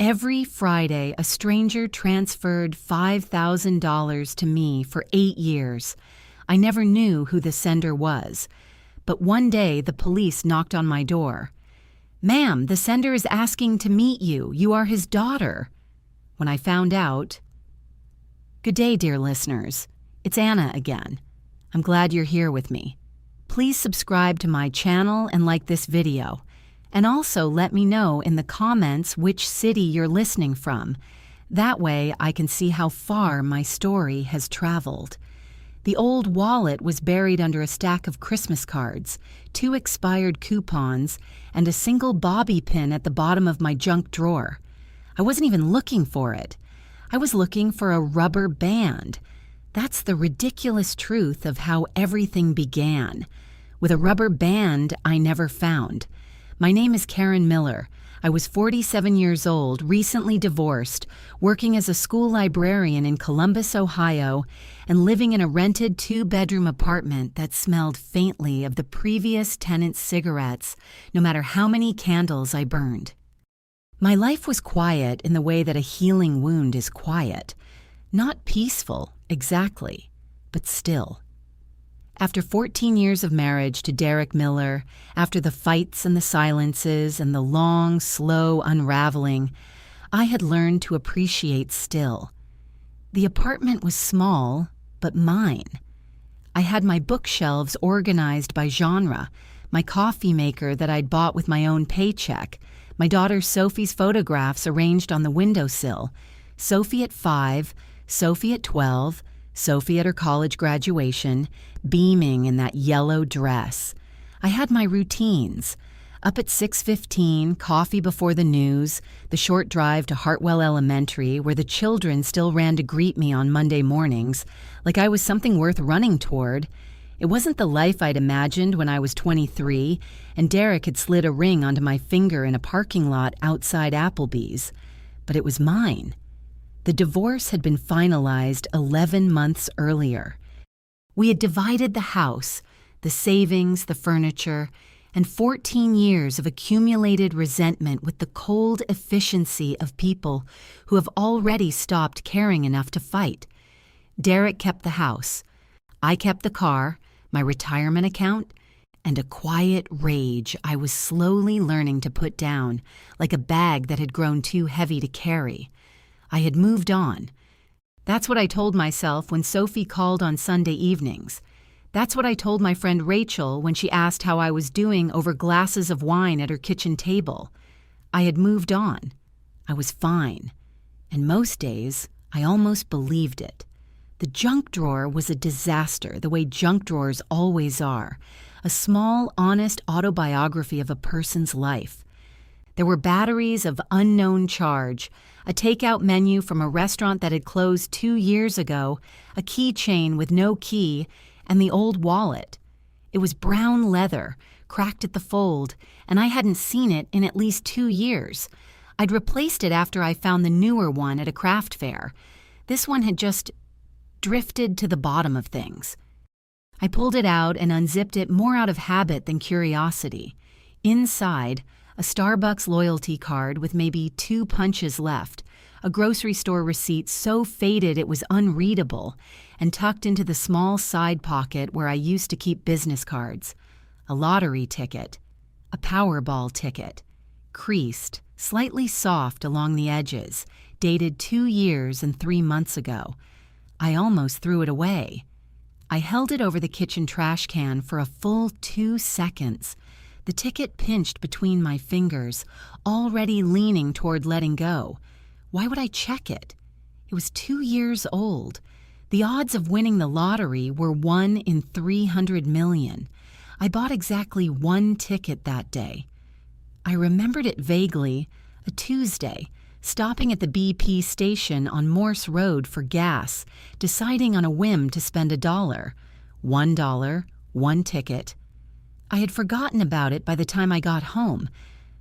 Every Friday, a stranger transferred $5,000 to me for 8 years. I never knew who the sender was. But one day, the police knocked on my door. "Ma'am, the sender is asking to meet you. You are his daughter." When I found out... Good day, dear listeners. It's Anna again. I'm glad you're here with me. Please subscribe to my channel and like this video. And also let me know in the comments which city you're listening from. That way I can see how far my story has traveled. The old wallet was buried under a stack of Christmas cards, 2 expired coupons, and a single bobby pin at the bottom of my junk drawer. I wasn't even looking for it. I was looking for a rubber band. That's the ridiculous truth of how everything began. With a rubber band I never found. My name is Karen Miller. I was 47 years old, recently divorced, working as a school librarian in Columbus, Ohio, and living in a rented 2-bedroom apartment that smelled faintly of the previous tenant's cigarettes, no matter how many candles I burned. My life was quiet in the way that a healing wound is quiet. Not peaceful, exactly, but still. After 14 years of marriage to Derek Miller, after the fights and the silences and the long, slow unraveling, I had learned to appreciate still. The apartment was small, but mine. I had my bookshelves organized by genre, my coffee maker that I'd bought with my own paycheck, my daughter Sophie's photographs arranged on the windowsill, Sophie at 5, Sophie at 12, Sophie at her college graduation, beaming in that yellow dress. I had my routines. Up at 6:15, coffee before the news, the short drive to Hartwell Elementary, where the children still ran to greet me on Monday mornings, like I was something worth running toward. It wasn't the life I'd imagined when I was 23, and Derek had slid a ring onto my finger in a parking lot outside Applebee's. But it was mine. The divorce had been finalized 11 months earlier. We had divided the house, the savings, the furniture, and 14 years of accumulated resentment with the cold efficiency of people who have already stopped caring enough to fight. Derek kept the house. I kept the car, my retirement account, and a quiet rage I was slowly learning to put down, like a bag that had grown too heavy to carry. I had moved on. That's what I told myself when Sophie called on Sunday evenings. That's what I told my friend Rachel when she asked how I was doing over glasses of wine at her kitchen table. I had moved on. I was fine. And most days, I almost believed it. The junk drawer was a disaster, the way junk drawers always are. A small, honest autobiography of a person's life. There were batteries of unknown charge, a takeout menu from a restaurant that had closed 2 years ago, a keychain with no key, and the old wallet. It was brown leather, cracked at the fold, and I hadn't seen it in at least 2 years. I'd replaced it after I found the newer one at a craft fair. This one had just drifted to the bottom of things. I pulled it out and unzipped it more out of habit than curiosity. Inside, a Starbucks loyalty card with maybe 2 punches left, a grocery store receipt so faded it was unreadable, and tucked into the small side pocket where I used to keep business cards. A lottery ticket, a Powerball ticket, creased, slightly soft along the edges, dated 2 years and 3 months ago. I almost threw it away. I held it over the kitchen trash can for a full 2 seconds. The ticket pinched between my fingers, already leaning toward letting go. Why would I check it? It was 2 years old. The odds of winning the lottery were 1 in 300 million. I bought exactly 1 ticket that day. I remembered it vaguely, a Tuesday, stopping at the BP station on Morse Road for gas, deciding on a whim to spend $1. $1, 1 ticket. I had forgotten about it by the time I got home,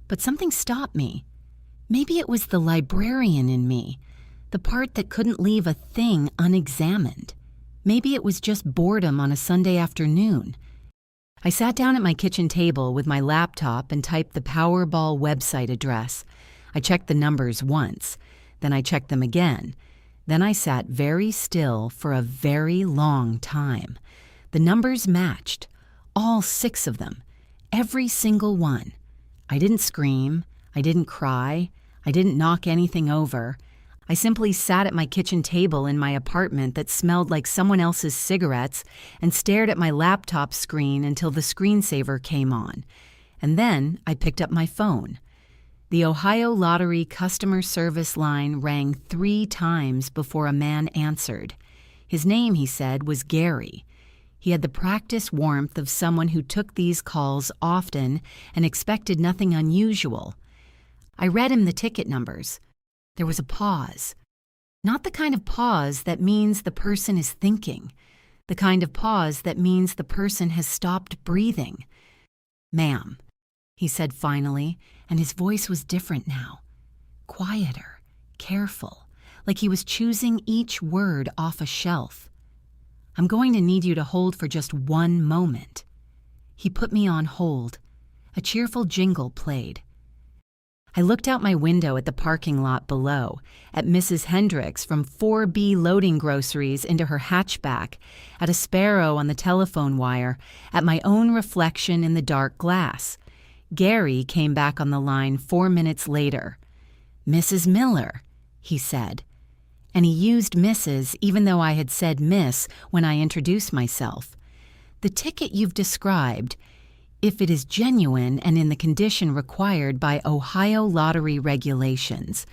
but something stopped me. Maybe it was the librarian in me, the part that couldn't leave a thing unexamined. Maybe it was just boredom on a Sunday afternoon. I sat down at my kitchen table with my laptop and typed the Powerball website address. I checked the numbers once, then I checked them again. Then I sat very still for a very long time. The numbers matched, all 6 of them, every single one. I didn't scream, I didn't cry, I didn't knock anything over. I simply sat at my kitchen table in my apartment that smelled like someone else's cigarettes and stared at my laptop screen until the screensaver came on. And then I picked up my phone. The Ohio Lottery customer service line rang 3 times before a man answered. His name, he said, was Gary. He had the practiced warmth of someone who took these calls often and expected nothing unusual. I read him the ticket numbers. There was a pause. Not the kind of pause that means the person is thinking. The kind of pause that means the person has stopped breathing. "Ma'am," he said finally, and his voice was different now. Quieter, careful, like he was choosing each word off a shelf. "I'm going to need you to hold for just 1 moment." He put me on hold. A cheerful jingle played. I looked out my window at the parking lot below, at Mrs. Hendricks from 4B loading groceries into her hatchback, at a sparrow on the telephone wire, at my own reflection in the dark glass. Gary came back on the line 4 minutes later. "Mrs. Miller," he said. And he used Mrs. even though I had said Miss when I introduced myself. "The ticket you've described, if it is genuine and in the condition required by Ohio lottery regulations,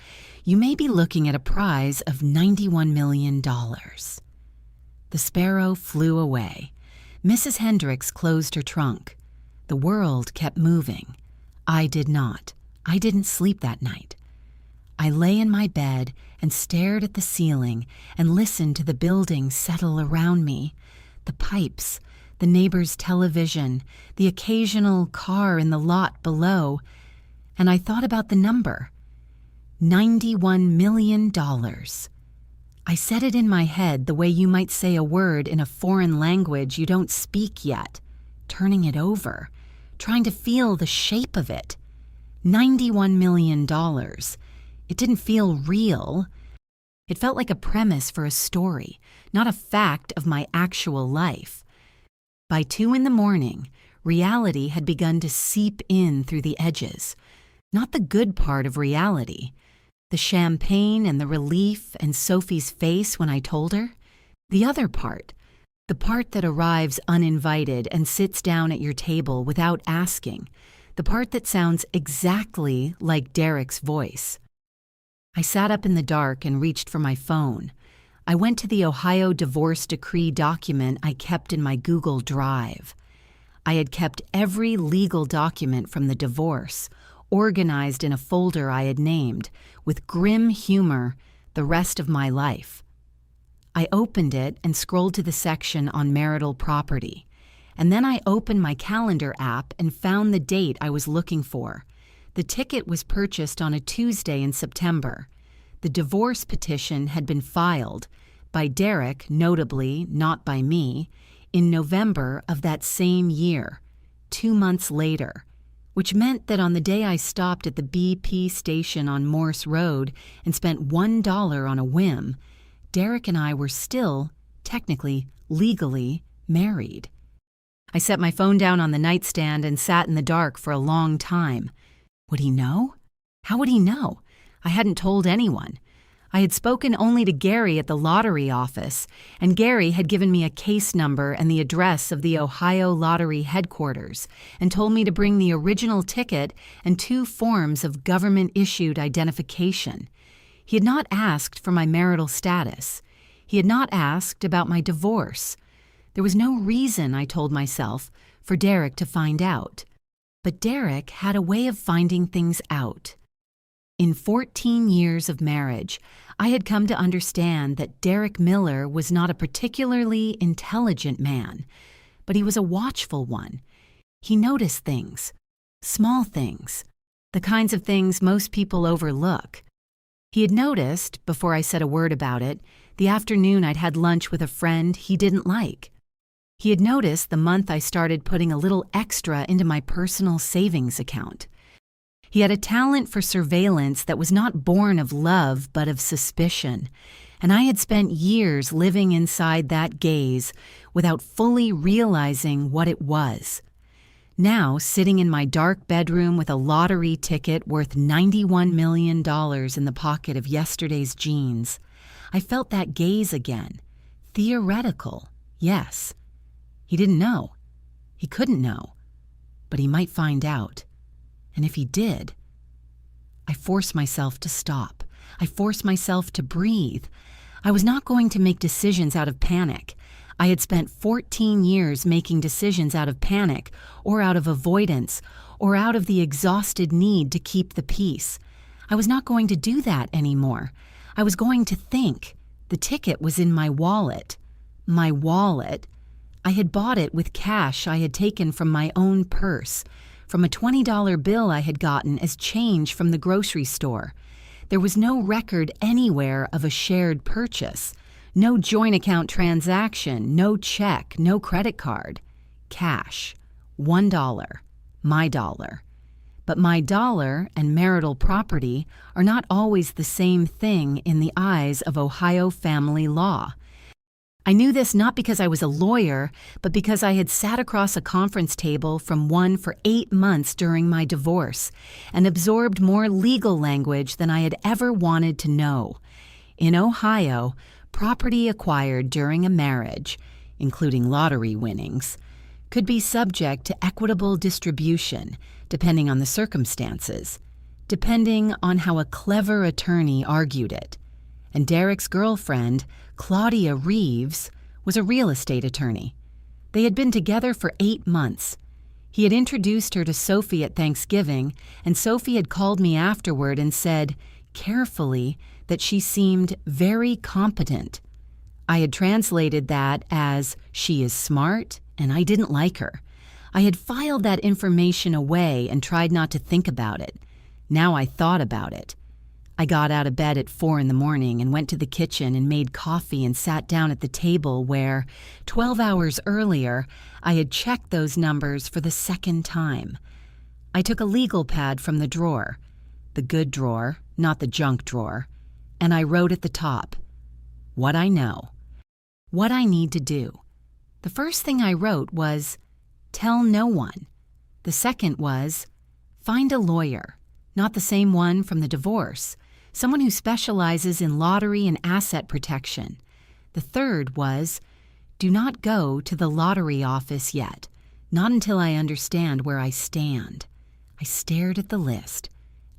you may be looking at a prize of $91 million. The sparrow flew away. Mrs. Hendricks closed her trunk. The world kept moving. I did not. I didn't sleep that night. I lay in my bed and stared at the ceiling and listened to the building settle around me, the pipes, the neighbor's television, the occasional car in the lot below, and I thought about the number. $91 million. I said it in my head the way you might say a word in a foreign language you don't speak yet, turning it over, trying to feel the shape of it. $91 million. It didn't feel real. It felt like a premise for a story, not a fact of my actual life. By 2 a.m, reality had begun to seep in through the edges. Not the good part of reality. The champagne and the relief and Sophie's face when I told her. The other part. The part that arrives uninvited and sits down at your table without asking. The part that sounds exactly like Derek's voice. I sat up in the dark and reached for my phone. I went to the Ohio divorce decree document I kept in my Google Drive. I had kept every legal document from the divorce, organized in a folder I had named, with grim humor, the rest of my life. I opened it and scrolled to the section on marital property, and then I opened my calendar app and found the date I was looking for. The ticket was purchased on a Tuesday in September. The divorce petition had been filed, by Derek, notably, not by me, in November of that same year, 2 months later, which meant that on the day I stopped at the BP station on Morse Road and spent $1 on a whim, Derek and I were still, technically, legally, married. I set my phone down on the nightstand and sat in the dark for a long time. Would he know? How would he know? I hadn't told anyone. I had spoken only to Gary at the lottery office, and Gary had given me a case number and the address of the Ohio Lottery headquarters and told me to bring the original ticket and 2 forms of government-issued identification. He had not asked for my marital status. He had not asked about my divorce. There was no reason, I told myself, for Derek to find out. But Derek had a way of finding things out. In 14 years of marriage, I had come to understand that Derek Miller was not a particularly intelligent man, but he was a watchful one. He noticed things, small things, the kinds of things most people overlook. He had noticed, before I said a word about it, the afternoon I'd had lunch with a friend he didn't like. He had noticed the month I started putting a little extra into my personal savings account. He had a talent for surveillance that was not born of love but of suspicion, and I had spent years living inside that gaze without fully realizing what it was. Now, sitting in my dark bedroom with a lottery ticket worth $91 million in the pocket of yesterday's jeans, I felt that gaze again. Theoretical, yes. He didn't know. He couldn't know. But he might find out. And if he did, I forced myself to stop. I forced myself to breathe. I was not going to make decisions out of panic. I had spent 14 years making decisions out of panic, or out of avoidance, or out of the exhausted need to keep the peace. I was not going to do that anymore. I was going to think. The ticket was in my wallet. My wallet. I had bought it with cash I had taken from my own purse, from a $20 bill I had gotten as change from the grocery store. There was no record anywhere of a shared purchase. No joint account transaction, no check, no credit card. Cash. $1. My dollar. But my dollar and marital property are not always the same thing in the eyes of Ohio family law. I knew this not because I was a lawyer, but because I had sat across a conference table from one for 8 months during my divorce and absorbed more legal language than I had ever wanted to know. In Ohio, property acquired during a marriage, including lottery winnings, could be subject to equitable distribution, depending on the circumstances, depending on how a clever attorney argued it. And Derek's girlfriend, Claudia Reeves, was a real estate attorney. They had been together for 8 months. He had introduced her to Sophie at Thanksgiving, and Sophie had called me afterward and said, carefully, that she seemed very competent. I had translated that as, she is smart, and I didn't like her. I had filed that information away and tried not to think about it. Now I thought about it. I got out of bed at 4 a.m. and went to the kitchen and made coffee and sat down at the table where, 12 hours earlier, I had checked those numbers for the second time. I took a legal pad from the drawer, the good drawer, not the junk drawer, and I wrote at the top, what I know, what I need to do. The first thing I wrote was, tell no one. The second was, find a lawyer, not the same one from the divorce, someone who specializes in lottery and asset protection. The third was, do not go to the lottery office yet, not until I understand where I stand. I stared at the list.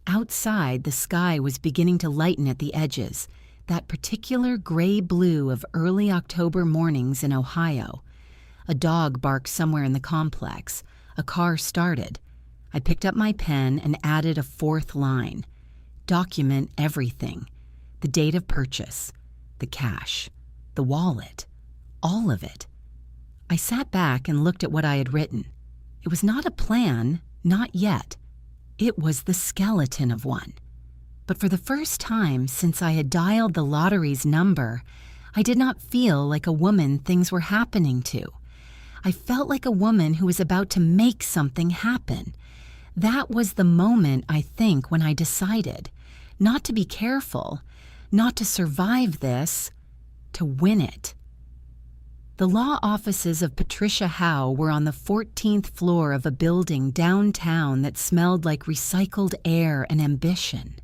Outside, the sky was beginning to lighten at the edges, that particular gray-blue of early October mornings in Ohio. A dog barked somewhere in the complex. A car started. I picked up my pen and added a 4th line. Document everything. The date of purchase, the cash, the wallet, all of it. I sat back and looked at what I had written. It was not a plan, not yet. It was the skeleton of one. But for the first time since I had dialed the lottery's number, I did not feel like a woman things were happening to. I felt like a woman who was about to make something happen. That was the moment, I think, when I decided not to be careful, not to survive this, to win it. The law offices of Patricia Howe were on the 14th floor of a building downtown that smelled like recycled air and ambition.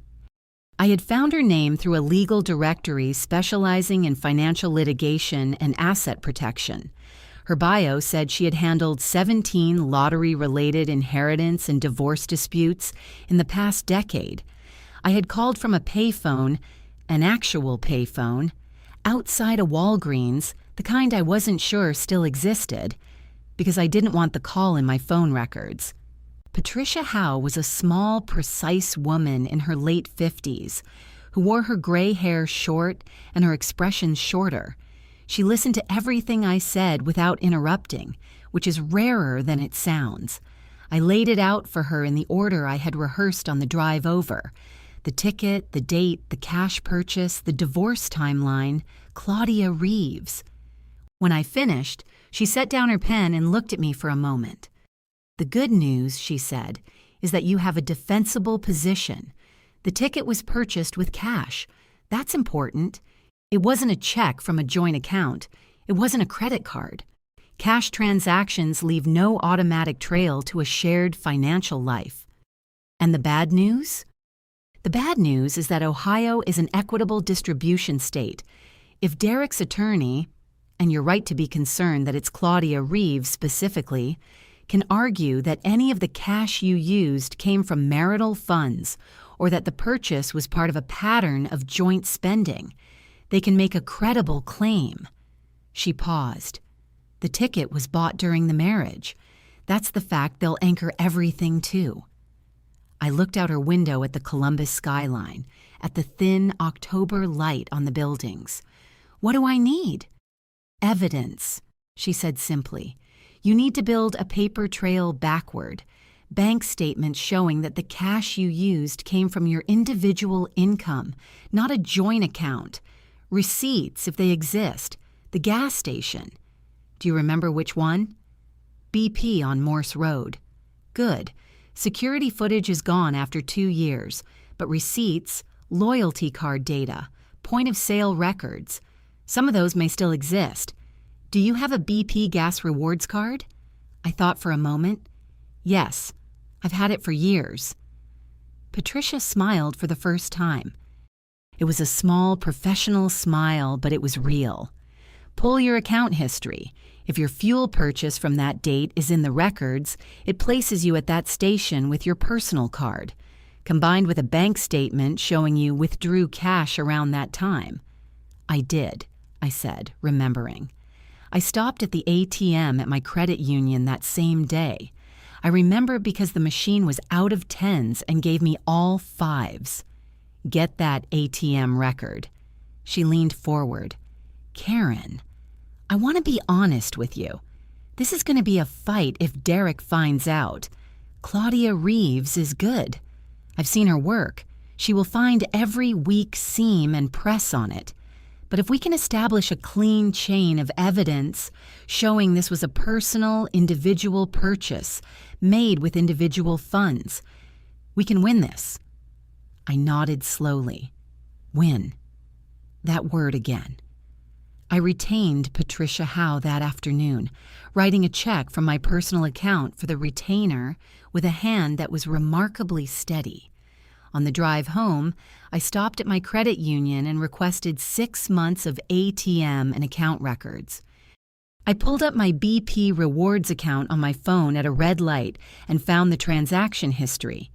I had found her name through a legal directory specializing in financial litigation and asset protection. Her bio said she had handled 17 lottery-related inheritance and divorce disputes in the past decade. I had called from a payphone, an actual payphone, outside a Walgreens, the kind I wasn't sure still existed, because I didn't want the call in my phone records. Patricia Howe was a small, precise woman in her late 50s who wore her gray hair short and her expression shorter. She listened to everything I said without interrupting, which is rarer than it sounds. I laid it out for her in the order I had rehearsed on the drive over. The ticket, the date, the cash purchase, the divorce timeline, Claudia Reeves. When I finished, she set down her pen and looked at me for a moment. The good news, she said, is that you have a defensible position. The ticket was purchased with cash. That's important. It wasn't a check from a joint account. It wasn't a credit card. Cash transactions leave no automatic trail to a shared financial life. And the bad news? The bad news is that Ohio is an equitable distribution state. If Derek's attorney, and you're right to be concerned that it's Claudia Reeves specifically, can argue that any of the cash you used came from marital funds or that the purchase was part of a pattern of joint spending, they can make a credible claim. She paused. The ticket was bought during the marriage. That's the fact they'll anchor everything to. I looked out her window at the Columbus skyline, at the thin October light on the buildings. What do I need? Evidence, she said simply. You need to build a paper trail backward. Bank statements showing that the cash you used came from your individual income, not a joint account. Receipts, if they exist. The gas station. Do you remember which one? BP on Morse Road. Good. Security footage is gone after 2 years, but receipts, loyalty card data, point-of-sale records, some of those may still exist. Do you have a BP gas rewards card? I thought for a moment. Yes, I've had it for years. Patricia smiled for the first time. It was a small, professional smile, but it was real. Pull your account history. If your fuel purchase from that date is in the records, it places you at that station with your personal card, combined with a bank statement showing you withdrew cash around that time. I did, I said, remembering. I stopped at the ATM at my credit union that same day. I remember because the machine was out of tens and gave me all fives. Get that ATM record. She leaned forward. Karen, I want to be honest with you. This is going to be a fight if Derek finds out. Claudia Reeves is good. I've seen her work. She will find every weak seam and press on it. But if we can establish a clean chain of evidence showing this was a personal, individual purchase made with individual funds, we can win this. I nodded slowly. Win. That word again. I retained Patricia Howe that afternoon, writing a check from my personal account for the retainer with a hand that was remarkably steady. On the drive home, I stopped at my credit union and requested 6 months of ATM and account records. I pulled up my BP rewards account on my phone at a red light and found the transaction history.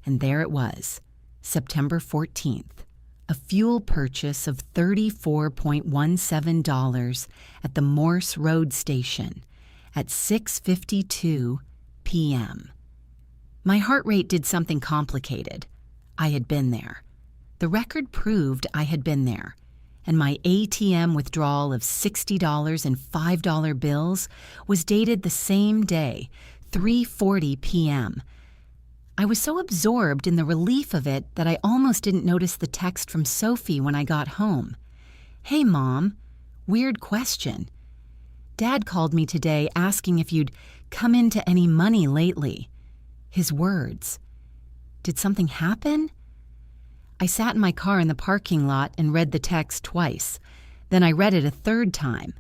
And there it was, September 14th, a fuel purchase of $34.17 at the Morse Road station at 6:52 p.m. My heart rate did something complicated. I had been there. The record proved I had been there, and my ATM withdrawal of $60 and $5 bills was dated the same day, 3:40 p.m. I was so absorbed in the relief of it that I almost didn't notice the text from Sophie when I got home. Hey, Mom. Weird question. Dad called me today asking if you'd come into any money lately. His words. Did something happen? I sat in my car in the parking lot and read the text twice. Then I read it a third time.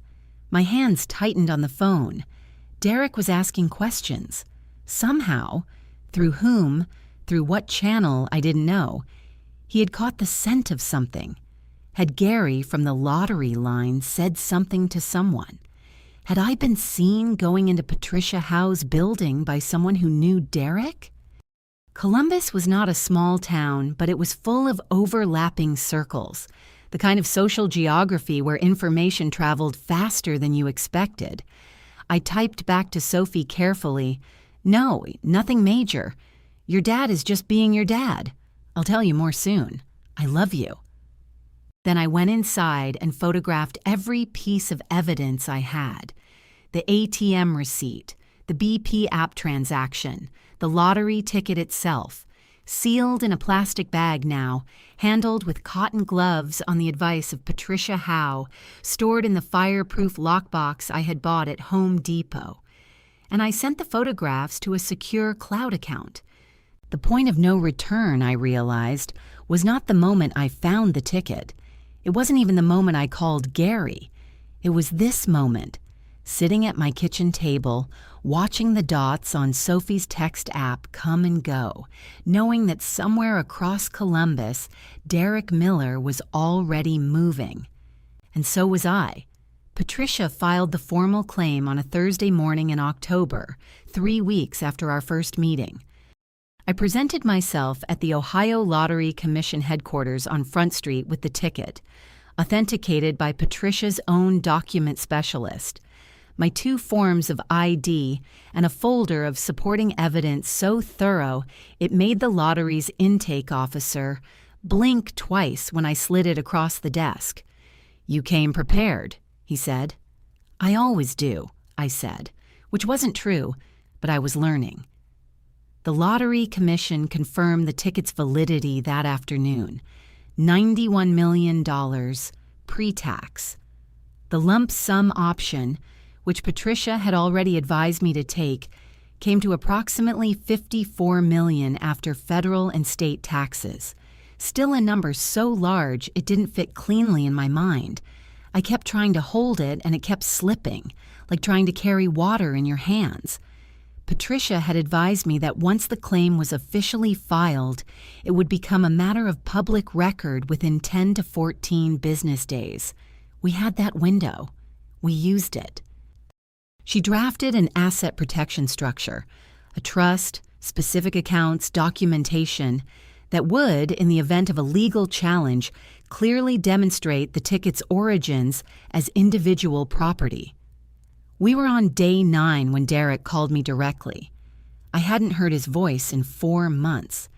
My hands tightened on the phone. Derek was asking questions. Somehow, through whom, through what channel, I didn't know. He had caught the scent of something. Had Gary from the lottery line said something to someone? Had I been seen going into Patricia Howe's building by someone who knew Derek? Columbus was not a small town, but it was full of overlapping circles, the kind of social geography where information traveled faster than you expected. I typed back to Sophie carefully, "No, nothing major. Your dad is just being your dad. I'll tell you more soon. I love you." Then I went inside and photographed every piece of evidence I had. The ATM receipt, the BP app transaction, the lottery ticket itself, sealed in a plastic bag now, handled with cotton gloves on the advice of Patricia Howe, stored in the fireproof lockbox I had bought at Home Depot. And I sent the photographs to a secure cloud account. The point of no return, I realized, was not the moment I found the ticket. It wasn't even the moment I called Gary. It was this moment, sitting at my kitchen table, watching the dots on Sophie's text app come and go, knowing that somewhere across Columbus, Derek Miller was already moving. And so was I. Patricia filed the formal claim on a Thursday morning in October, 3 weeks after our first meeting. I presented myself at the Ohio Lottery Commission headquarters on Front Street with the ticket, authenticated by Patricia's own document specialist, my 2 forms of ID, and a folder of supporting evidence so thorough it made the lottery's intake officer blink twice when I slid it across the desk. "You came prepared," he said. "I always do," I said, which wasn't true, but I was learning. The Lottery Commission confirmed the ticket's validity that afternoon. $91 million pre-tax. The lump sum option, which Patricia had already advised me to take, came to approximately $54 million after federal and state taxes. Still a number so large it didn't fit cleanly in my mind. I kept trying to hold it and it kept slipping, like trying to carry water in your hands. Patricia had advised me that once the claim was officially filed, it would become a matter of public record within 10 to 14 business days. We had that window. We used it. She drafted an asset protection structure, a trust, specific accounts, documentation that would, in the event of a legal challenge, clearly demonstrate the ticket's origins as individual property. We were on day 9 when Derek called me directly. I hadn't heard his voice in 4 months.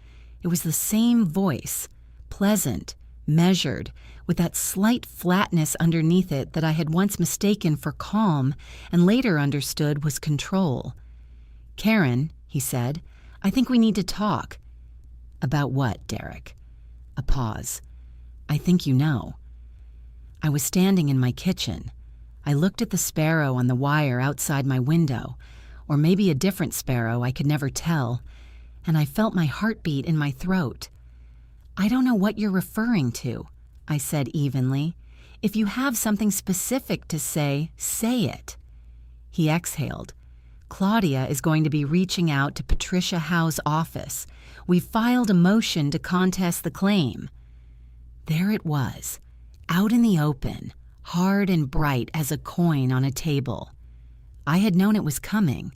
It was the same voice, pleasant, measured, with that slight flatness underneath it that I had once mistaken for calm and later understood was control. "Karen," he said, "I think we need to talk." "About what, Derek?" A pause. "I think you know." I was standing in my kitchen. I looked at the sparrow on the wire outside my window, or maybe a different sparrow, I could never tell, and I felt my heartbeat in my throat. "I don't know what you're referring to," I said evenly. "If you have something specific to say it." He exhaled. "Claudia is going to be reaching out to Patricia Howe's office. We filed a motion to contest the claim." There it was, out in the open, hard and bright as a coin on a table. I had known it was coming.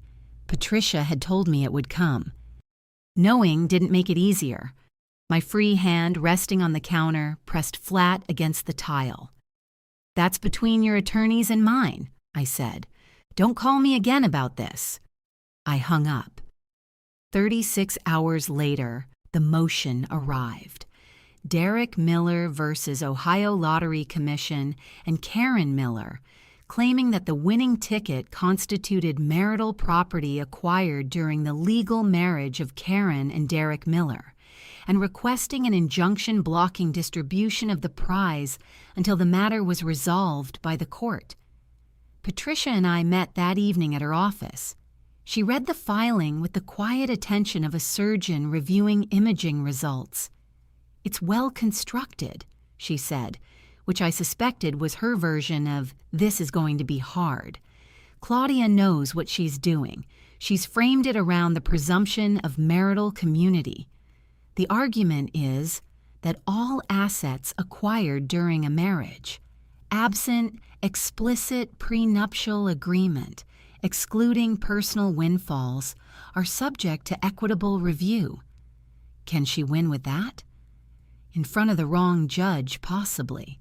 Patricia had told me it would come. Knowing didn't make it easier. My free hand, resting on the counter, pressed flat against the tile. "That's between your attorneys and mine," I said. "Don't call me again about this." I hung up. 36 hours later, the motion arrived. Derek Miller versus Ohio Lottery Commission and Karen Miller, claiming that the winning ticket constituted marital property acquired during the legal marriage of Karen and Derek Miller, and requesting an injunction blocking distribution of the prize until the matter was resolved by the court. Patricia and I met that evening at her office. She read the filing with the quiet attention of a surgeon reviewing imaging results. "It's well constructed," she said, which I suspected was her version of, "This is going to be hard." Claudia knows what she's doing. She's framed it around the presumption of marital community. The argument is that all assets acquired during a marriage, absent explicit prenuptial agreement, excluding personal windfalls, are subject to equitable review. Can she win with that? In front of the wrong judge, possibly.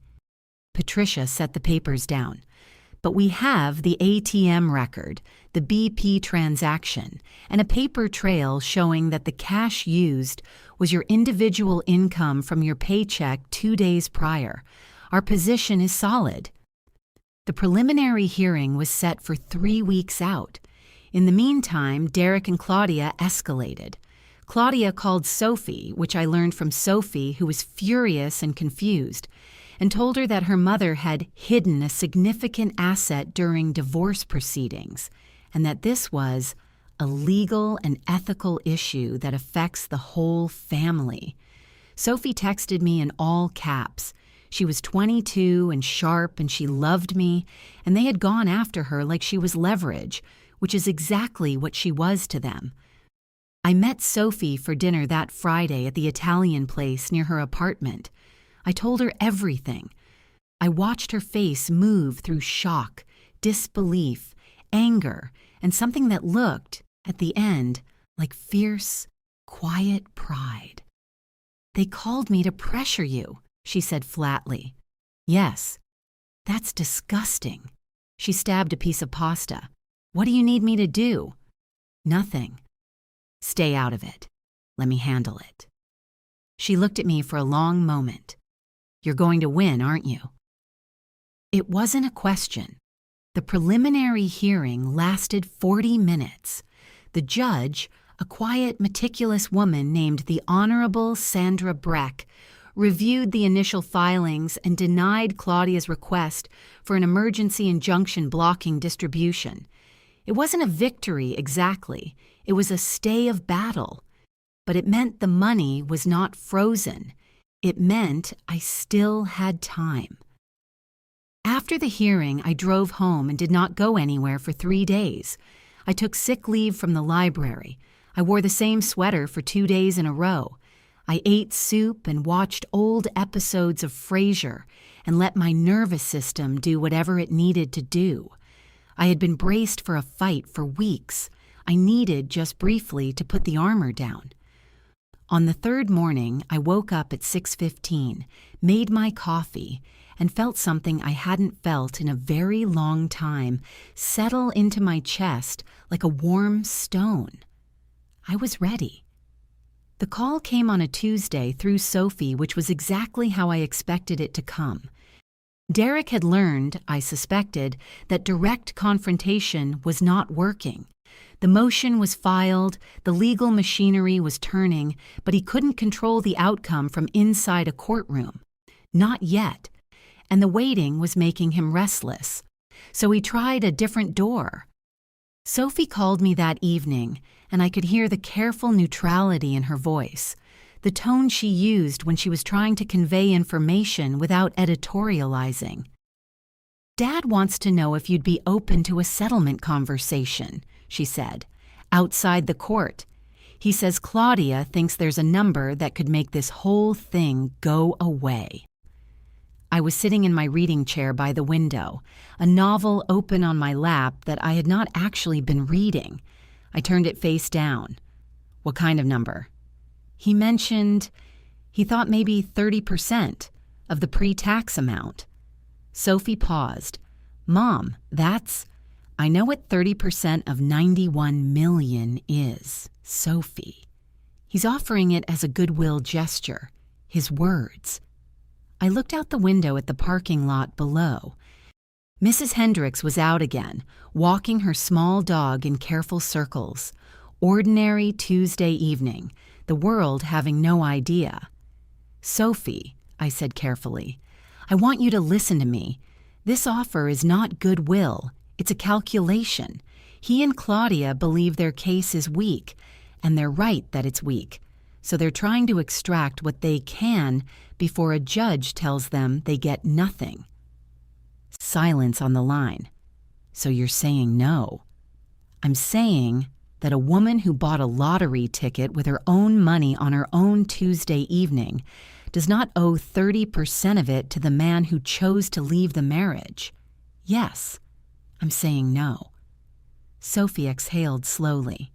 Patricia set the papers down. "But we have the ATM record, the BP transaction, and a paper trail showing that the cash used was your individual income from your paycheck 2 days prior. Our position is solid." The preliminary hearing was set for 3 weeks out. In the meantime, Derek and Claudia escalated. Claudia called Sophie, which I learned from Sophie, who was furious and confused, and told her that her mother had hidden a significant asset during divorce proceedings, and that this was a legal and ethical issue that affects the whole family. Sophie texted me in all caps. She was 22 and sharp, and she loved me, and they had gone after her like she was leverage, which is exactly what she was to them. I met Sophie for dinner that Friday at the Italian place near her apartment. I told her everything. I watched her face move through shock, disbelief, anger, and something that looked, at the end, like fierce, quiet pride. "They called me to pressure you," she said flatly. "Yes." "That's disgusting." She stabbed a piece of pasta. "What do you need me to do?" "Nothing." "Stay out of it. Let me handle it." She looked at me for a long moment. "You're going to win, aren't you?" It wasn't a question. The preliminary hearing lasted 40 minutes. The judge, a quiet, meticulous woman named the Honorable Sandra Breck, reviewed the initial filings and denied Claudia's request for an emergency injunction blocking distribution. It wasn't a victory exactly. It was a stay of battle. But it meant the money was not frozen. It meant I still had time. After the hearing, I drove home and did not go anywhere for 3 days. I took sick leave from the library. I wore the same sweater for 2 days in a row. I ate soup and watched old episodes of Frasier and let my nervous system do whatever it needed to do. I had been braced for a fight for weeks. I needed, just briefly, to put the armor down. On the third morning, I woke up at 6:15, made my coffee, and felt something I hadn't felt in a very long time settle into my chest like a warm stone. I was ready. The call came on a Tuesday through Sophie, which was exactly how I expected it to come. Derek had learned, I suspected, that direct confrontation was not working. The motion was filed, the legal machinery was turning, but he couldn't control the outcome from inside a courtroom. Not yet. And the waiting was making him restless. So he tried a different door. Sophie called me that evening, and I could hear the careful neutrality in her voice, the tone she used when she was trying to convey information without editorializing. "Dad wants to know if you'd be open to a settlement conversation," she said, "outside the court. He says Claudia thinks there's a number that could make this whole thing go away." I was sitting in my reading chair by the window, a novel open on my lap that I had not actually been reading. I turned it face down. "What kind of number?" He mentioned, he thought maybe 30% of the pre-tax amount. Sophie paused. "Mom, that's..." "I know what 30% of 91 million is, Sophie." He's offering it as a goodwill gesture. His words. I looked out the window at the parking lot below. Mrs. Hendricks was out again, walking her small dog in careful circles. Ordinary Tuesday evening, the world having no idea. "Sophie," I said carefully, "I want you to listen to me. This offer is not goodwill. It's a calculation. He and Claudia believe their case is weak, and they're right that it's weak. So they're trying to extract what they can before a judge tells them they get nothing." Silence on the line. "So you're saying no?" "I'm saying that a woman who bought a lottery ticket with her own money on her own Tuesday evening does not owe 30% of it to the man who chose to leave the marriage. Yes, I'm saying no." Sophie exhaled slowly.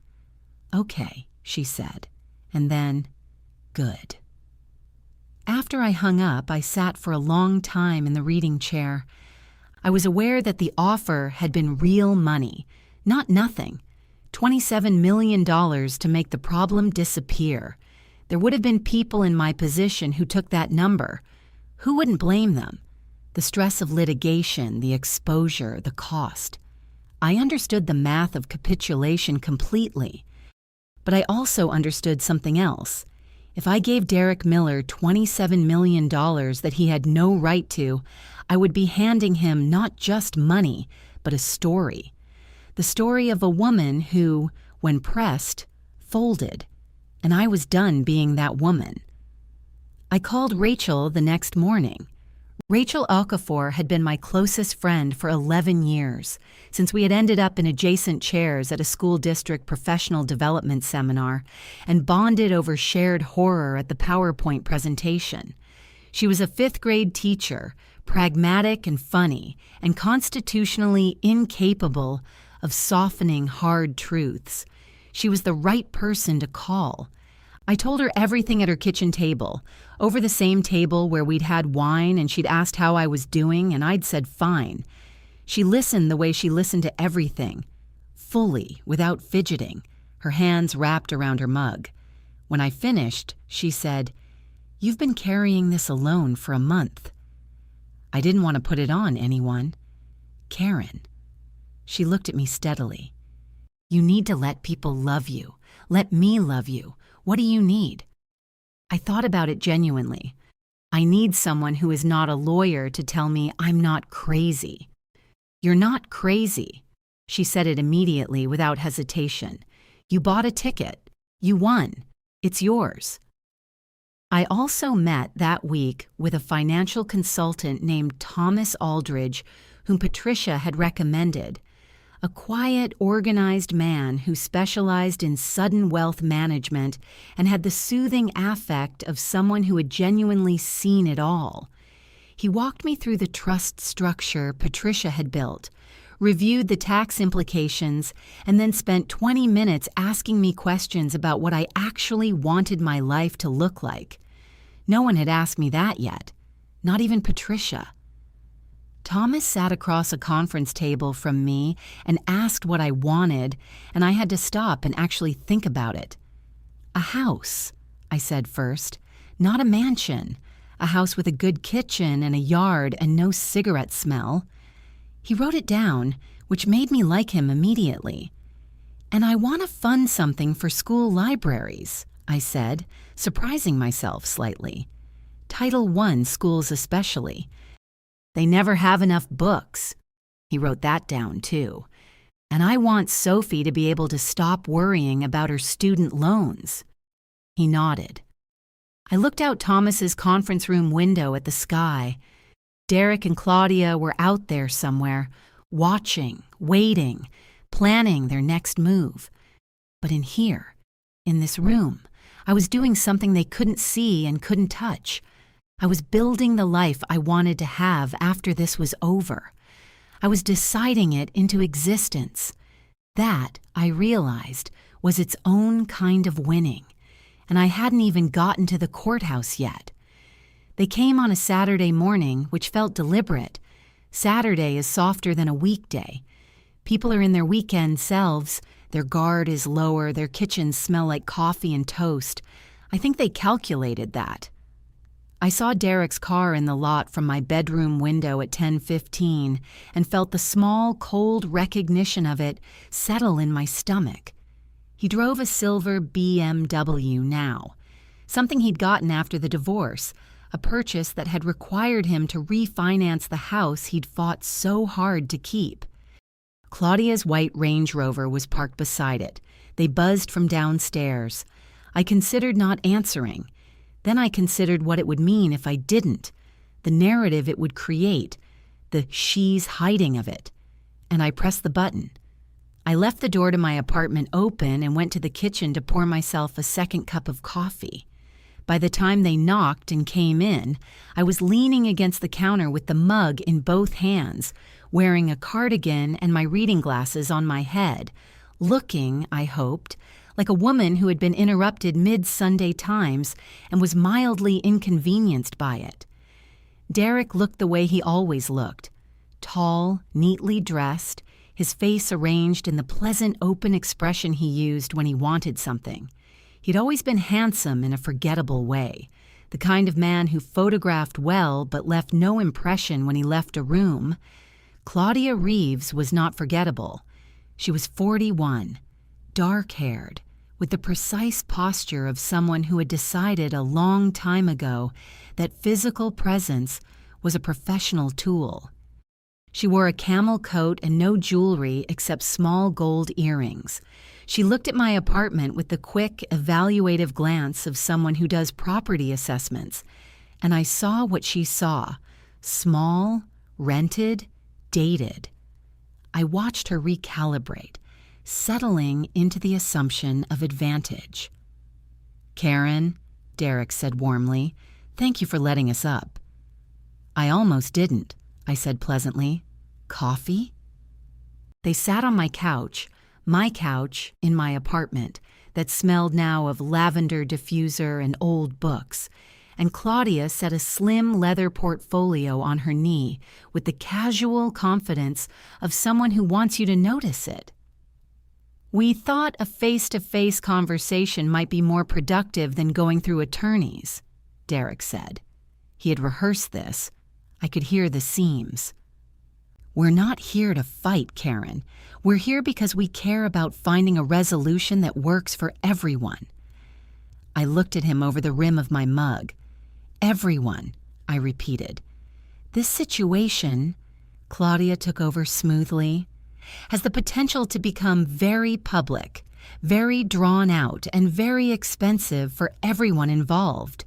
"Okay," she said, and then, "Good." After I hung up, I sat for a long time in the reading chair. I was aware that the offer had been real money, not nothing. $27 million to make the problem disappear. There would have been people in my position who took that number. Who wouldn't blame them? The stress of litigation, the exposure, the cost. I understood the math of capitulation completely. But I also understood something else. If I gave Derek Miller $27 million that he had no right to, I would be handing him not just money, but a story. The story of a woman who, When pressed, folded, and I was done being that woman. I called Rachel the next morning. Rachel Okafor had been my closest friend for 11 years, since we had ended up in adjacent chairs at a school district professional development seminar and bonded over shared horror at the PowerPoint presentation. She was a fifth-grade teacher, pragmatic and funny, and constitutionally incapable of softening hard truths. She was the right person to call. I told her everything at her kitchen table, over the same table where we'd had wine, and she'd asked how I was doing, and I'd said fine. She listened the way she listened to everything, fully, without fidgeting, her hands wrapped around her mug. When I finished, she said, "You've been carrying this alone for a month." I didn't want to put it on anyone. "Karen." She looked at me steadily. "You need to let people love you. Let me love you. What do you need?" I thought about it genuinely. I need someone who is not a lawyer to tell me I'm not crazy. "You're not crazy." She said it immediately without hesitation. "You bought a ticket. You won. It's yours." I also met that week with a financial consultant named Thomas Aldridge, whom Patricia had recommended. A quiet, organized man who specialized in sudden wealth management and had the soothing affect of someone who had genuinely seen it all. He walked me through the trust structure Patricia had built, reviewed the tax implications, and then spent 20 minutes asking me questions about what I actually wanted my life to look like. No one had asked me that yet, not even Patricia. Thomas sat across a conference table from me and asked what I wanted, and I had to stop and actually think about it. "A house," I said first, "not a mansion. A house with a good kitchen and a yard and no cigarette smell." He wrote it down, which made me like him immediately. "And I want to fund something for school libraries," I said, surprising myself slightly. Title I schools especially. "They never have enough books." He wrote that down, too. "And I want Sophie to be able to stop worrying about her student loans." He nodded. I looked out Thomas's conference room window at the sky. Derek and Claudia were out there somewhere, watching, waiting, planning their next move. But in here, in this room, I was doing something they couldn't see and couldn't touch. I was building the life I wanted to have after this was over. I was deciding it into existence. That, I realized, was its own kind of winning, and I hadn't even gotten to the courthouse yet. They came on a Saturday morning, which felt deliberate. Saturday is softer than a weekday. People are in their weekend selves. Their guard is lower. Their kitchens smell like coffee and toast. I think they calculated that. I saw Derek's car in the lot from my bedroom window at 10:15 and felt the small, cold recognition of it settle in my stomach. He drove a silver BMW now, something he'd gotten after the divorce, a purchase that had required him to refinance the house he'd fought so hard to keep. Claudia's white Range Rover was parked beside it. They buzzed from downstairs. I considered not answering. Then I considered what it would mean if I didn't, the narrative it would create, the she's hiding of it. And I pressed the button. I left the door to my apartment open and went to the kitchen to pour myself a second cup of coffee. By the time they knocked and came in, I was leaning against the counter with the mug in both hands, wearing a cardigan and my reading glasses on my head, looking, I hoped, like a woman who had been interrupted mid-Sunday Times and was mildly inconvenienced by it. Derek looked the way he always looked, tall, neatly dressed, his face arranged in the pleasant open expression he used when he wanted something. He'd always been handsome in a forgettable way, the kind of man who photographed well but left no impression when he left a room. Claudia Reeves was not forgettable. She was 41, dark-haired, with the precise posture of someone who had decided a long time ago that physical presence was a professional tool. She wore a camel coat and no jewelry except small gold earrings. She looked at my apartment with the quick, evaluative glance of someone who does property assessments, and I saw what she saw: small, rented, dated. I watched her recalibrate, settling into the assumption of advantage. "Karen," Derek said warmly, "thank you for letting us up." "I almost didn't," I said pleasantly. "Coffee?" They sat on my couch in my apartment that smelled now of lavender diffuser and old books, and Claudia set a slim leather portfolio on her knee with the casual confidence of someone who wants you to notice it. "We thought a face-to-face conversation might be more productive than going through attorneys," Derek said. He had rehearsed this. I could hear the seams. "We're not here to fight, Karen. We're here because we care about finding a resolution that works for everyone." I looked at him over the rim of my mug. "Everyone," I repeated. "This situation," Claudia took over smoothly, "has the potential to become very public, very drawn out, and very expensive for everyone involved.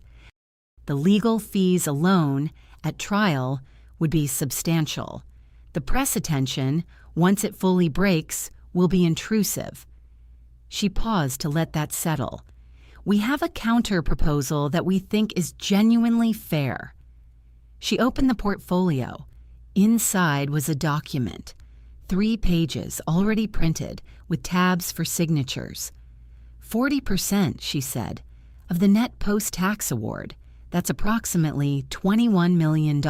The legal fees alone, at trial, would be substantial. The press attention, once it fully breaks, will be intrusive." She paused to let that settle. "We have a counter-proposal that we think is genuinely fair." She opened the portfolio. Inside was a document. 3 pages, already printed, with tabs for signatures. 40%, she said, of the net post-tax award. That's approximately $21 million.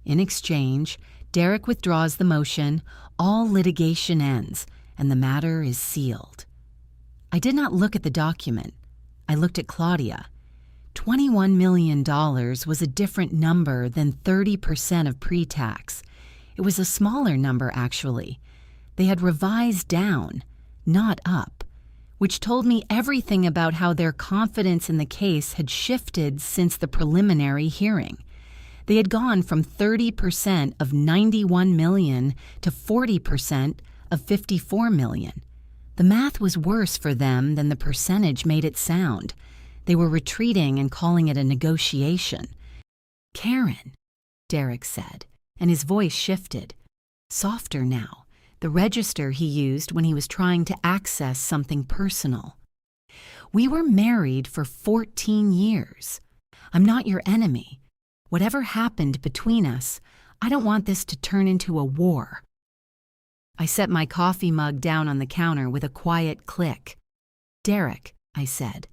In exchange, Derek withdraws the motion, all litigation ends, and the matter is sealed. I did not look at the document. I looked at Claudia. $21 million was a different number than 30% of pre-tax. It was a smaller number, actually. They had revised down, not up, which told me everything about how their confidence in the case had shifted since the preliminary hearing. They had gone from 30% of $91 million to 40% of $54 million. The math was worse for them than the percentage made it sound. They were retreating and calling it a negotiation. "Karen," Derek said, and his voice shifted. Softer now, the register he used when he was trying to access something personal. "We were married for 14 years. I'm not your enemy. Whatever happened between us, I don't want this to turn into a war." I set my coffee mug down on the counter with a quiet click. "Derek," I said,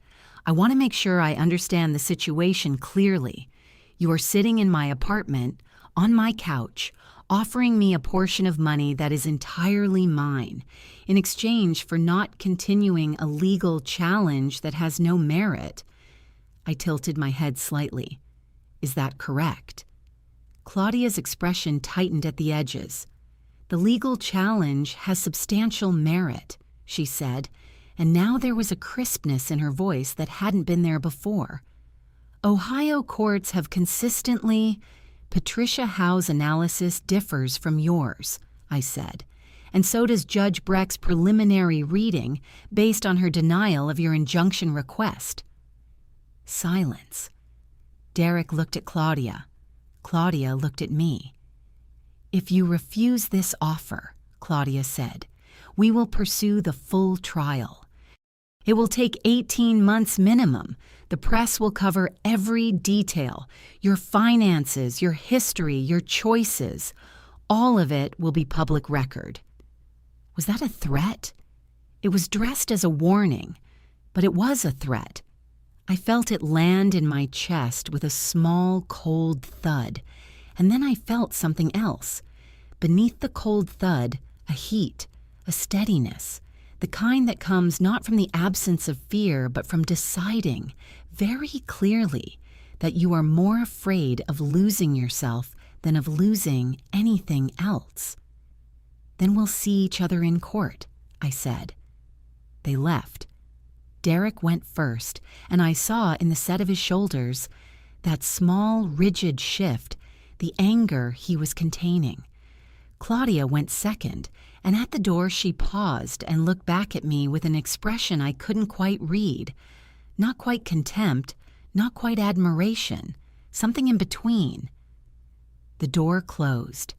"I want to make sure I understand the situation clearly. You are sitting in my apartment, on my couch, offering me a portion of money that is entirely mine, in exchange for not continuing a legal challenge that has no merit." I tilted my head slightly. "Is that correct?" Claudia's expression tightened at the edges. "The legal challenge has substantial merit," she said, and now there was a crispness in her voice that hadn't been there before. "Ohio courts have consistently—" "Patricia Howe's analysis differs from yours," I said, "and so does Judge Breck's preliminary reading based on her denial of your injunction request." Silence. Derek looked at Claudia. Claudia looked at me. "If you refuse this offer," Claudia said, "we will pursue the full trial. It will take 18 months minimum. The press will cover every detail, your finances, your history, your choices. All of it will be public record." Was that a threat? It was dressed as a warning, but it was a threat. I felt it land in my chest with a small, cold thud, and then I felt something else. Beneath the cold thud, a heat, a steadiness, the kind that comes not from the absence of fear, but from deciding, very clearly, that you are more afraid of losing yourself than of losing anything else. "Then we'll see each other in court," I said. They left. Derek went first, and I saw in the set of his shoulders that small, rigid shift, the anger he was containing. Claudia went second, and at the door she paused and looked back at me with an expression I couldn't quite read. Not quite contempt, not quite admiration, something in between. The door closed.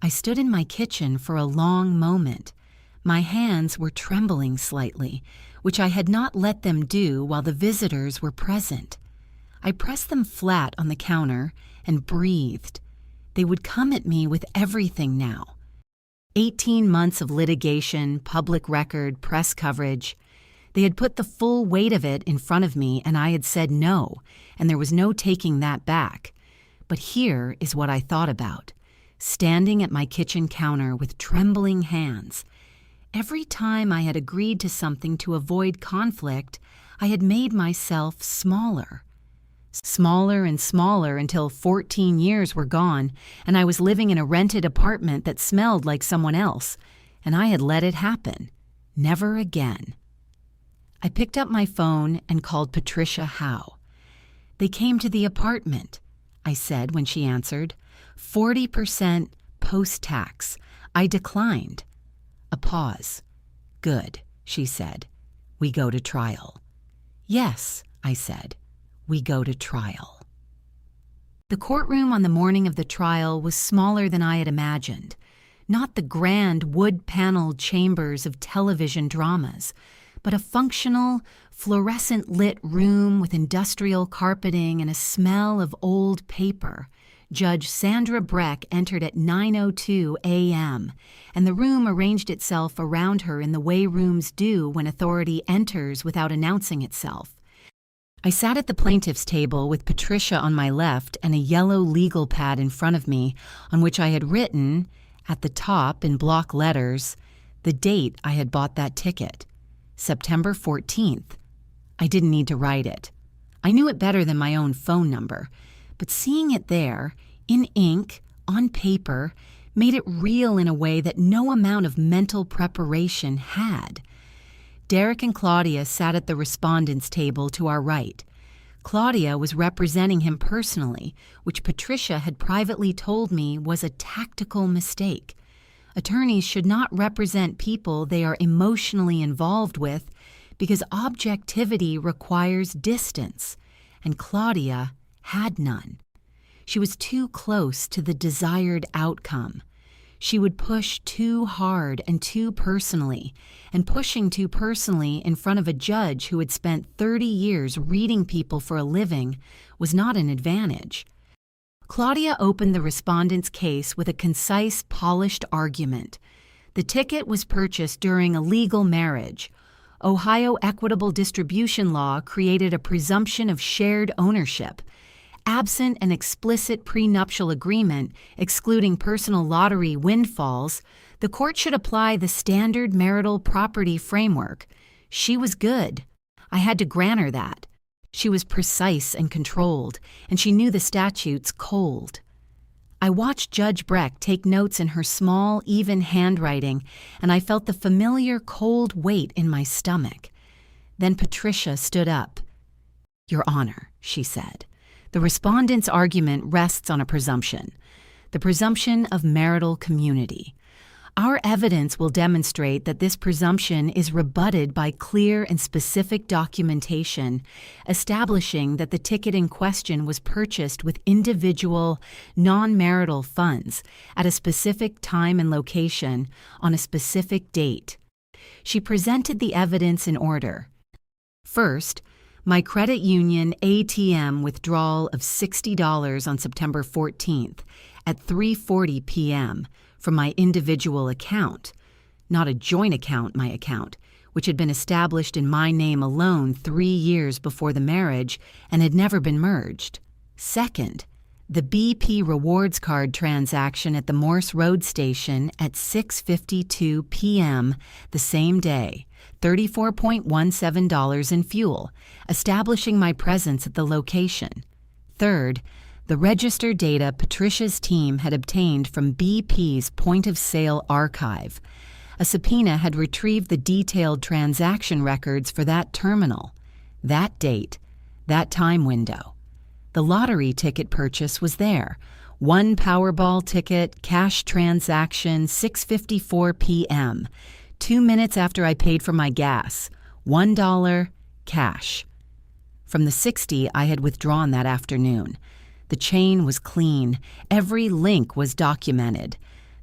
I stood in my kitchen for a long moment. My hands were trembling slightly, which I had not let them do while the visitors were present. I pressed them flat on the counter and breathed. They would come at me with everything now. 18 months of litigation, public record, press coverage. They had put the full weight of it in front of me, and I had said no, and there was no taking that back. But here is what I thought about, standing at my kitchen counter with trembling hands. Every time I had agreed to something to avoid conflict, I had made myself smaller. Smaller and smaller until 14 years were gone, and I was living in a rented apartment that smelled like someone else, and I had let it happen. Never again. I picked up my phone and called Patricia Howe. "They came to the apartment," I said when she answered. 40% post-tax. I declined. A pause. "Good," she said. "We go to trial." "Yes," I said. "We go to trial." The courtroom on the morning of the trial was smaller than I had imagined. Not the grand wood-paneled chambers of television dramas, but a functional, fluorescent-lit room with industrial carpeting and a smell of old paper. Judge Sandra Breck entered at 9:02 a.m., and the room arranged itself around her in the way rooms do when authority enters without announcing itself. I sat at the plaintiff's table with Patricia on my left and a yellow legal pad in front of me on which I had written, at the top in block letters, the date I had bought that ticket. September 14th. I didn't need to write it. I knew it better than my own phone number, but seeing it there, in ink, on paper, made it real in a way that no amount of mental preparation had. Derek and Claudia sat at the respondent's table to our right. Claudia was representing him personally, which Patricia had privately told me was a tactical mistake. Attorneys should not represent people they are emotionally involved with because objectivity requires distance, and Claudia had none. She was too close to the desired outcome. She would push too hard and too personally, and pushing too personally in front of a judge who had spent 30 years reading people for a living was not an advantage. Claudia opened the respondent's case with a concise, polished argument. The ticket was purchased during a legal marriage. Ohio equitable distribution law created a presumption of shared ownership. Absent an explicit prenuptial agreement excluding personal lottery windfalls, the court should apply the standard marital property framework. She was good. I had to grant her that. She was precise and controlled, and she knew the statutes cold. I watched Judge Breck take notes in her small, even handwriting, and I felt the familiar cold weight in my stomach. Then Patricia stood up. "Your Honor," she said, "the respondent's argument rests on a presumption, the presumption of marital community. Our evidence will demonstrate that this presumption is rebutted by clear and specific documentation establishing that the ticket in question was purchased with individual, non-marital funds at a specific time and location on a specific date." She presented the evidence in order. First, my credit union ATM withdrawal of $60 on September 14th at 3:40 p.m. from my individual account, not a joint account, my account, which had been established in my name alone 3 years before the marriage and had never been merged. Second, the BP rewards card transaction at the Morse Road station at 6:52 p.m. the same day, $34.17 in fuel, establishing my presence at the location. Third, the register data Patricia's team had obtained from BP's point-of-sale archive. A subpoena had retrieved the detailed transaction records for that terminal, that date, that time window. The lottery ticket purchase was there, One Powerball ticket, cash transaction, 6:54 p.m. 2 minutes after I paid for my gas. $1, cash. From the 60 I had withdrawn that afternoon. The chain was clean. Every link was documented.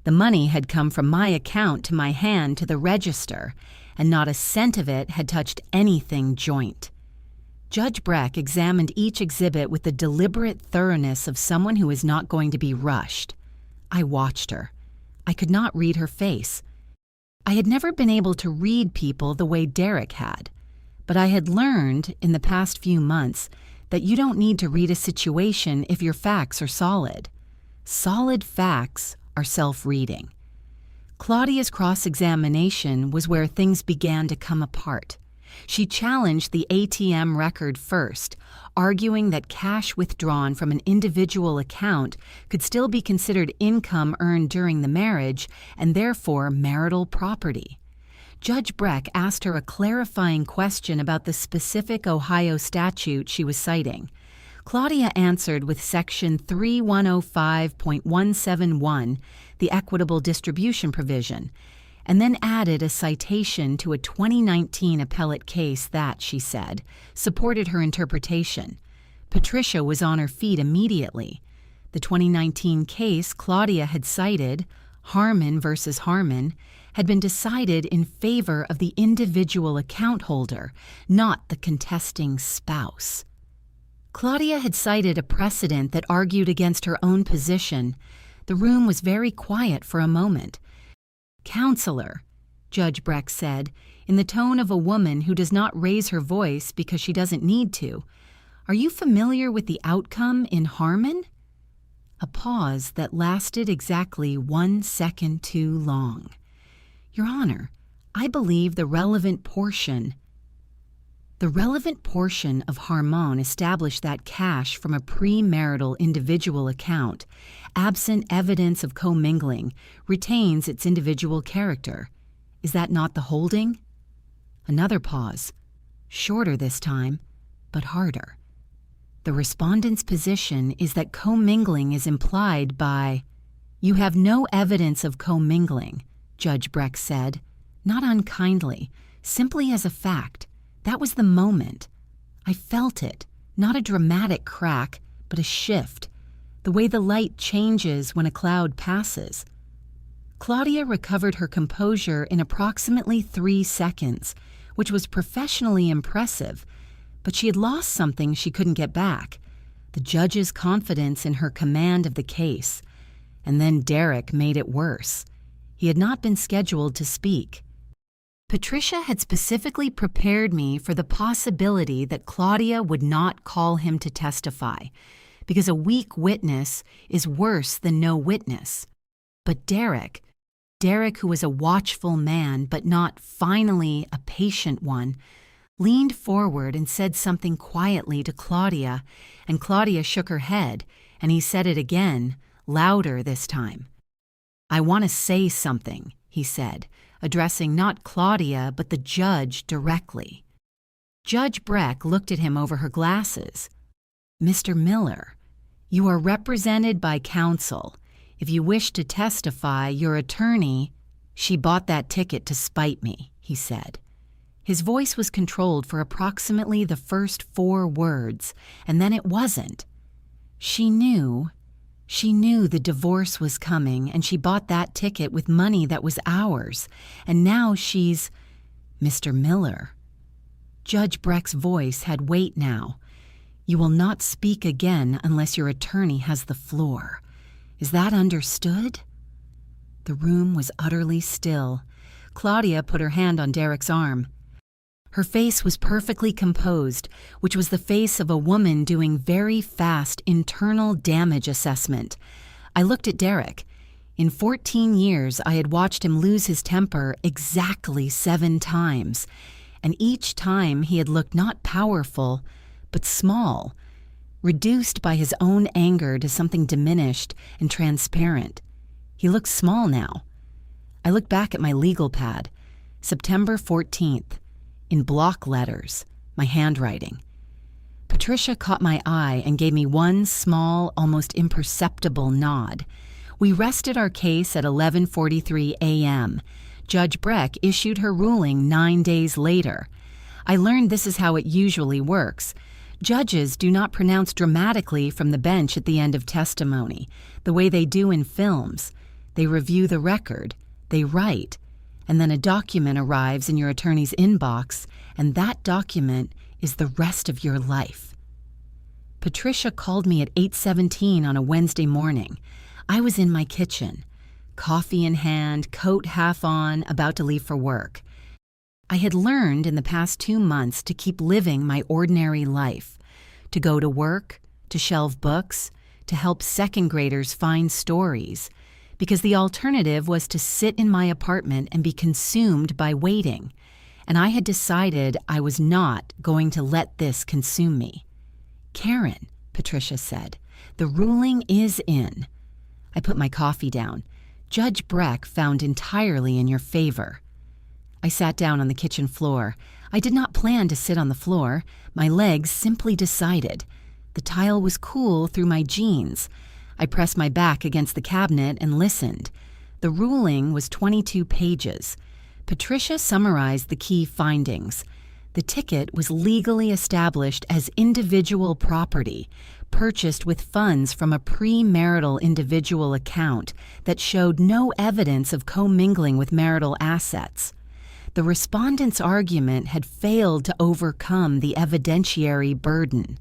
The money had come from my account to my hand to the register, and not a cent of it had touched anything joint. Judge Breck examined each exhibit with the deliberate thoroughness of someone who is not going to be rushed. I watched her. I could not read her face. I had never been able to read people the way Derek had, but I had learned in the past few months that you don't need to read a situation if your facts are solid. Solid facts are self-reading. Claudia's cross-examination was where things began to come apart. She challenged the ATM record first, arguing that cash withdrawn from an individual account could still be considered income earned during the marriage and therefore marital property. Judge Breck asked her a clarifying question about the specific Ohio statute she was citing. Claudia answered with Section 3105.171, the equitable distribution provision, and then added a citation to a 2019 appellate case that, she said, supported her interpretation. Patricia was on her feet immediately. The 2019 case Claudia had cited, Harmon versus Harmon, had been decided in favor of the individual account holder, not the contesting spouse. Claudia had cited a precedent that argued against her own position. The room was very quiet for a moment. "Counselor," Judge Breck said, in the tone of a woman who does not raise her voice because she doesn't need to, "are you familiar with the outcome in Harmon?" A pause that lasted exactly 1 second too long. "Your Honor, I believe the relevant portion of Harmon established that cash from a premarital individual account, absent evidence of commingling, retains its individual character. Is that not the holding?" Another pause, shorter this time, but harder. "The respondent's position is that commingling is implied by—" "You have no evidence of commingling," Judge Breck said, not unkindly, simply as a fact. That was the moment. I felt it, not a dramatic crack, but a shift, the way the light changes when a cloud passes. Claudia recovered her composure in approximately 3 seconds, which was professionally impressive, but she had lost something she couldn't get back, the judge's confidence in her command of the case. And then Derek made it worse. He had not been scheduled to speak. Patricia had specifically prepared me for the possibility that Claudia would not call him to testify, because a weak witness is worse than no witness. But Derek, who was a watchful man but not finally a patient one, leaned forward and said something quietly to Claudia, and Claudia shook her head, and he said it again, louder this time. "I want to say something," he said, addressing not Claudia but the judge directly. Judge Breck looked at him over her glasses. "Mr. Miller, you are represented by counsel. If you wish to testify, your attorney—" "She bought that ticket to spite me," he said. His voice was controlled for approximately the first 4 words, and then it wasn't. She knew the divorce was coming, and she bought that ticket with money that was ours, and now she's— "Mr. Miller." Judge Breck's voice had weight now. "You will not speak again unless your attorney has the floor. Is that understood?" The room was utterly still. Claudia put her hand on Derek's arm. Her face was perfectly composed, which was the face of a woman doing very fast internal damage assessment. I looked at Derek. In 14 years, I had watched him lose his temper exactly 7 times, and each time he had looked not powerful, but small, reduced by his own anger to something diminished and transparent. He looked small now. I looked back at my legal pad, September 14th. In block letters, my handwriting. Patricia caught my eye and gave me one small, almost imperceptible nod. We rested our case at 11:43 a.m. Judge Breck issued her ruling 9 days later. I learned this is how it usually works. Judges do not pronounce dramatically from the bench at the end of testimony, the way they do in films. They review the record, they write, and then a document arrives in your attorney's inbox, and that document is the rest of your life. Patricia called me at 8:17 on a Wednesday morning. I was in my kitchen, coffee in hand, coat half on, about to leave for work. I had learned in the past 2 months to keep living my ordinary life, to go to work, to shelve books, to help second graders find stories, because the alternative was to sit in my apartment and be consumed by waiting, and I had decided I was not going to let this consume me. "Karen," Patricia said, "the ruling is in." I put my coffee down. "Judge Breck found entirely in your favor." I sat down on the kitchen floor. I did not plan to sit on the floor. My legs simply decided. The tile was cool through my jeans. I pressed my back against the cabinet and listened. The ruling was 22 pages. Patricia summarized the key findings. The ticket was legally established as individual property, purchased with funds from a premarital individual account that showed no evidence of commingling with marital assets. The respondent's argument had failed to overcome the evidentiary burden.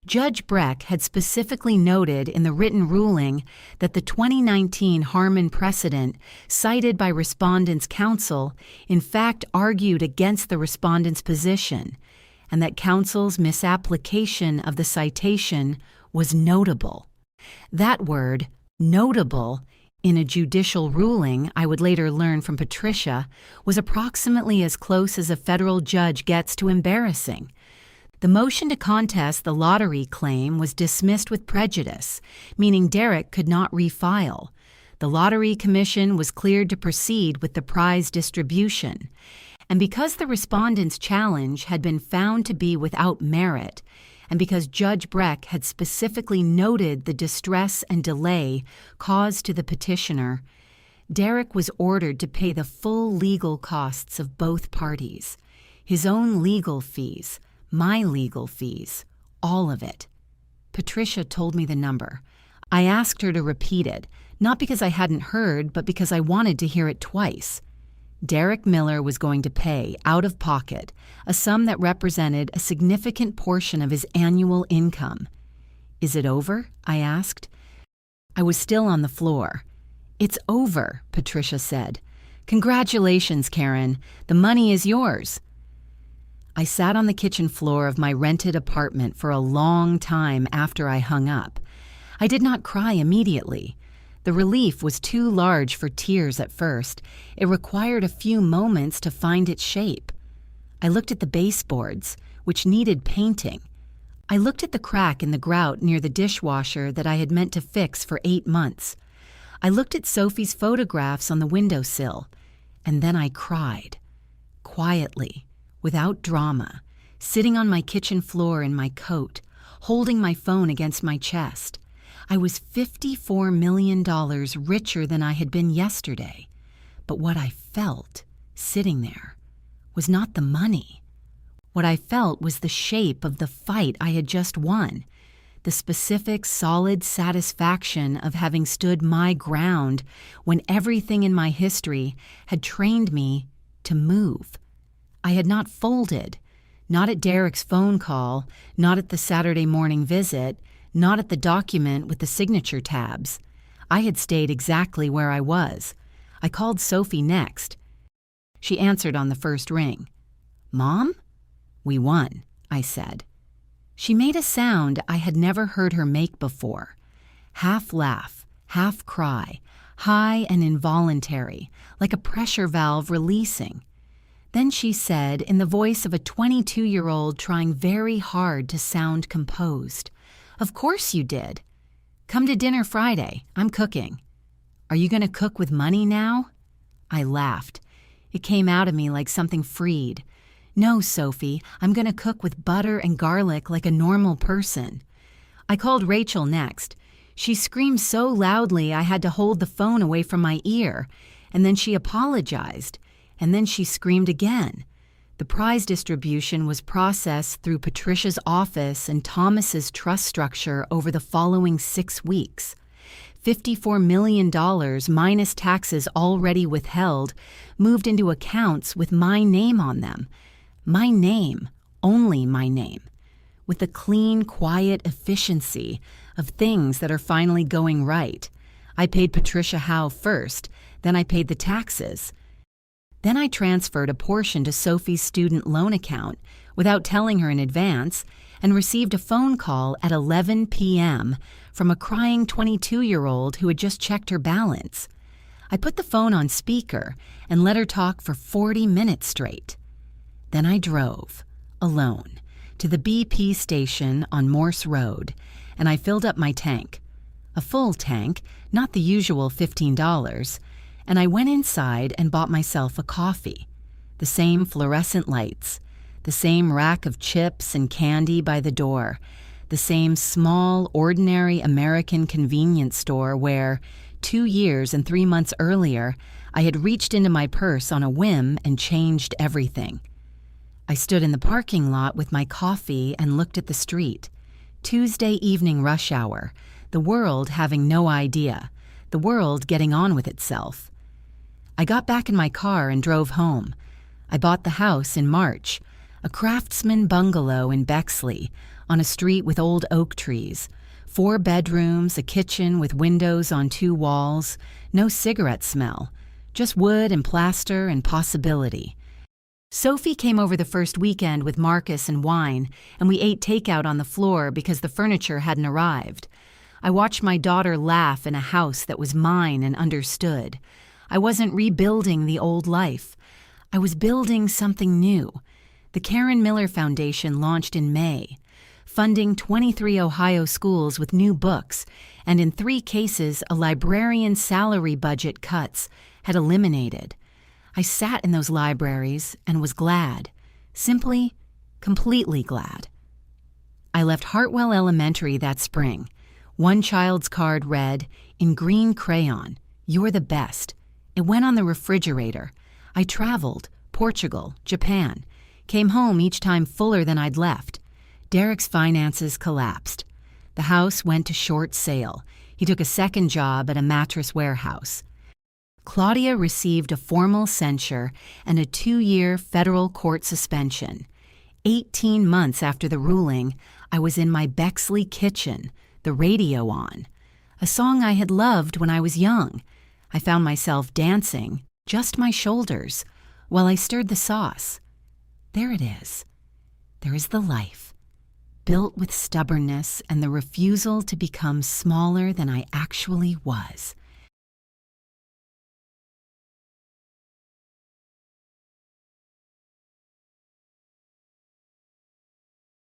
Judge Breck had specifically noted in the written ruling that the 2019 Harmon precedent cited by respondent's counsel in fact argued against the respondent's position, and that counsel's misapplication of the citation was notable. That word, notable, in a judicial ruling, I would later learn from Patricia, was approximately as close as a federal judge gets to embarrassing. The motion to contest the lottery claim was dismissed with prejudice, meaning Derek could not refile. The Lottery Commission was cleared to proceed with the prize distribution. And because the respondent's challenge had been found to be without merit, and because Judge Breck had specifically noted the distress and delay caused to the petitioner, Derek was ordered to pay the full legal costs of both parties, his own legal fees, my legal fees, all of it. Patricia told me the number. I asked her to repeat it, not because I hadn't heard, but because I wanted to hear it twice. Derek Miller was going to pay, out of pocket, a sum that represented a significant portion of his annual income. "Is it over?" I asked. I was still on the floor. "It's over," Patricia said. "Congratulations, Karen. The money is yours." I sat on the kitchen floor of my rented apartment for a long time after I hung up. I did not cry immediately. The relief was too large for tears at first. It required a few moments to find its shape. I looked at the baseboards, which needed painting. I looked at the crack in the grout near the dishwasher that I had meant to fix for 8 months. I looked at Sophie's photographs on the windowsill, and then I cried. Quietly, without drama, sitting on my kitchen floor in my coat, holding my phone against my chest. I was $54 million richer than I had been yesterday. But what I felt, sitting there, was not the money. What I felt was the shape of the fight I had just won, the specific, solid satisfaction of having stood my ground when everything in my history had trained me to move. I had not folded, not at Derek's phone call, not at the Saturday morning visit, not at the document with the signature tabs. I had stayed exactly where I was. I called Sophie next. She answered on the first ring. "Mom?" "We won," I said. She made a sound I had never heard her make before. Half laugh, half cry, high and involuntary, like a pressure valve releasing. Then she said, in the voice of a 22-year-old trying very hard to sound composed, "Of course you did. Come to dinner Friday. I'm cooking." "Are you going to cook with money now?" I laughed. It came out of me like something freed. "No, Sophie, I'm going to cook with butter and garlic like a normal person." I called Rachel next. She screamed so loudly I had to hold the phone away from my ear, and then she apologized, and then she screamed again. The prize distribution was processed through Patricia's office and Thomas's trust structure over the following 6 weeks. $54 million minus taxes already withheld moved into accounts with my name on them. My name, only my name. With the clean, quiet efficiency of things that are finally going right. I paid Patricia Howe first, then I paid the taxes. Then I transferred a portion to Sophie's student loan account without telling her in advance and received a phone call at 11 p.m. from a crying 22-year-old who had just checked her balance. I put the phone on speaker and let her talk for 40 minutes straight. Then I drove, alone, to the BP station on Morse Road, and I filled up my tank. A full tank, not the usual $15, and I went inside and bought myself a coffee. The same fluorescent lights, the same rack of chips and candy by the door, the same small, ordinary American convenience store where, 2 years and 3 months earlier, I had reached into my purse on a whim and changed everything. I stood in the parking lot with my coffee and looked at the street. Tuesday evening rush hour, the world having no idea, the world getting on with itself. I got back in my car and drove home. I bought the house in March, a craftsman bungalow in Bexley, on a street with old oak trees, 4 bedrooms, a kitchen with windows on 2 walls, no cigarette smell, just wood and plaster and possibility. Sophie came over the first weekend with Marcus and wine, and we ate takeout on the floor because the furniture hadn't arrived. I watched my daughter laugh in a house that was mine and understood. I wasn't rebuilding the old life. I was building something new. The Karen Miller Foundation launched in May, funding 23 Ohio schools with new books, and in 3 cases a librarian's salary budget cuts had eliminated. I sat in those libraries and was glad, simply, completely glad. I left Hartwell Elementary that spring. One child's card read, in green crayon, "You're the best." It went on the refrigerator. I traveled, Portugal, Japan, came home each time fuller than I'd left. Derek's finances collapsed. The house went to short sale. He took a second job at a mattress warehouse. Claudia received a formal censure and a 2-year federal court suspension. 18 months after the ruling, I was in my Bexley kitchen, the radio on. A song I had loved when I was young. I found myself dancing, just my shoulders, while I stirred the sauce. There it is. There is the life, built with stubbornness and the refusal to become smaller than I actually was.